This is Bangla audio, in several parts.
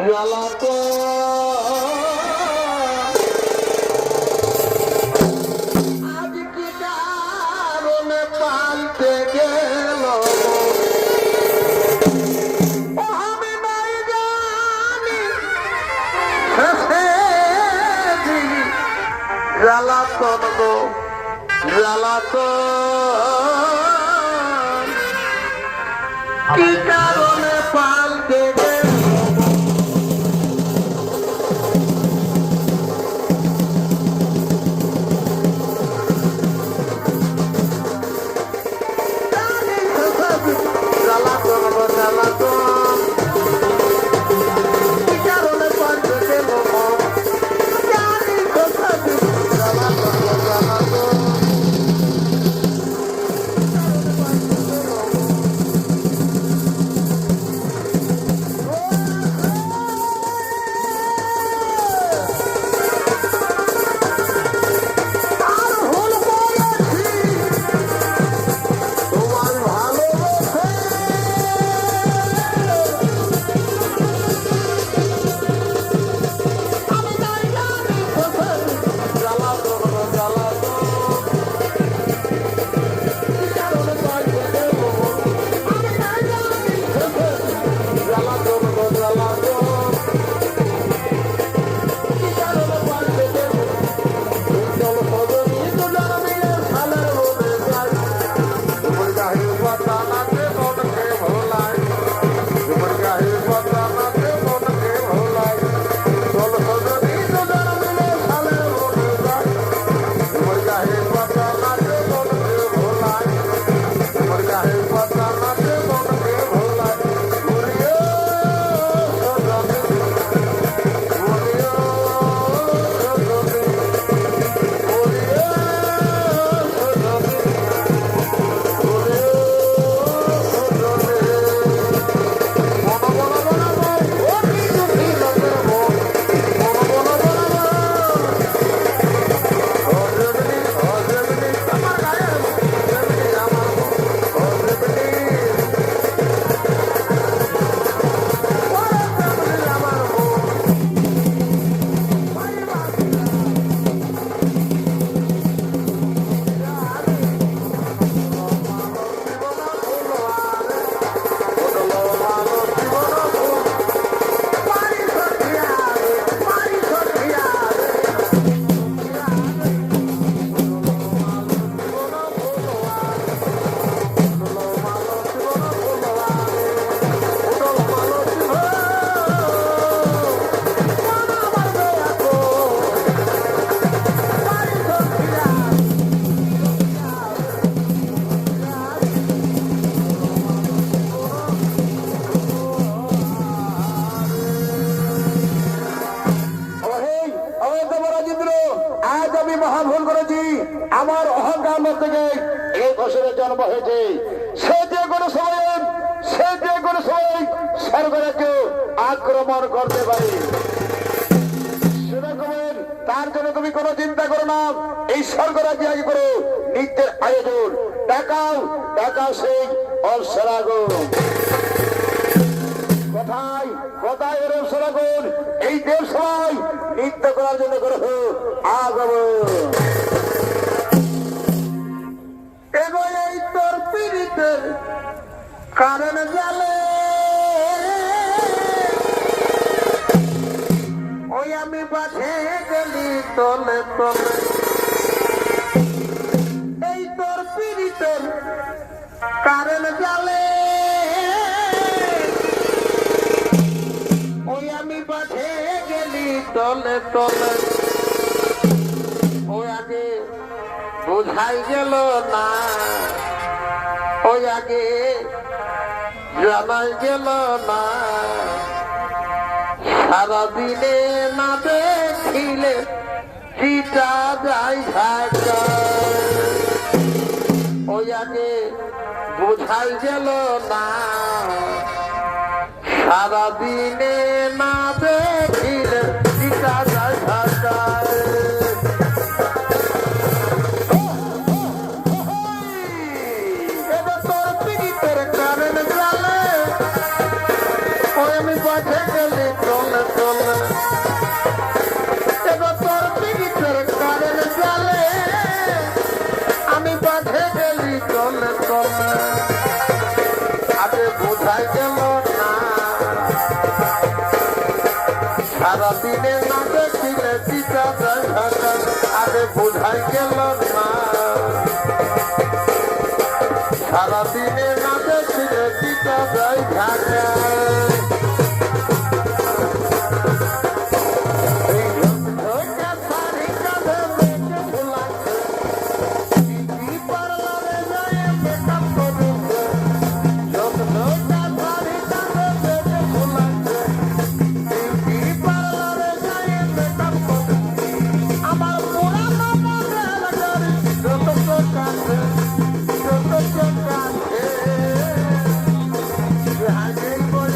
জ্বালাতো আজ কি কারণে পাল্টে গেল আমি নাই জানি জ্বালাতন গো জ্বালাতন কি কারণে পাল্টে গেল জ্বালাতন গো জ্বালাতন কি কারণে পাল্টে গেল জানি জ্বালাতন গো জ্বালাতন মহাভুল করেছি আমার অহংকার থেকে এই বছরের জন্ম হয়েছে সে যে কোনো সময় স্বর্গরাজ্য আক্রমণ করতে পারে সেরকম তার জন্য তুমি কোনো চিন্তা করো না এই স্বর্গরাজ্য আগে করো নৃত্যের আয়োজন টাকাও সেই অসরাগো কোথায় এরম সরাগুন এই দেব সবাই নৃত্য করার জন্য করো আগমন এই তোর পীড়িতের কারণ জালে ওই আমি বাঁধে গেলি তলে তলে এই তোর পীড়িতের কারণ জালে ওই আমি বাঁধে গেলি তলে তলে ওই আগে বোঝাই গেল না ওই আগে জানাই গেল না সারাদিনে না দেখিলে চিটা যাই ঢাকা ওই আগে বোঝাই গেল না সারাদিনে না দেখিলে চিটা যাই ঢাকা আমি গেলি চলে চলে এবার তোর পিড়িতের কারের জালে আমি বাঁধে গেলি চলে চলে আগে বোঝাই গেল না সারাদিনে না দেখিলে চিতা যায় ঢাকা আগে বোঝাই গেল না সারাদিনে না দেখিলে চিতা যায় ঢাকা I'm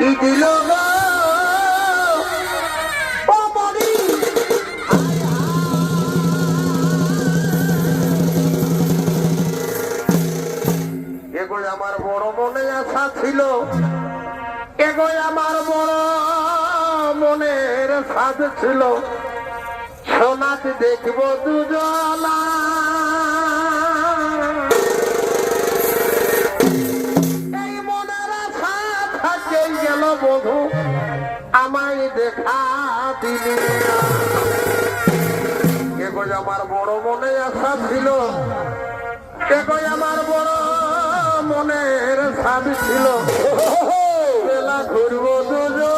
কি দিল গো ও মরি এগো আমার বড় মনে আশা ছিল এগো আমার বড় মনের সাধ ছিল সোনাতে দেখব দুজনা এই মনের আশা থাকে গেল বধু আমায় দেখা দিলি না। এগো আমার বড় মনে আশা ছিল এগো আমার বড় মনের সাধ ছিল বেলা ঘুরবো দুজন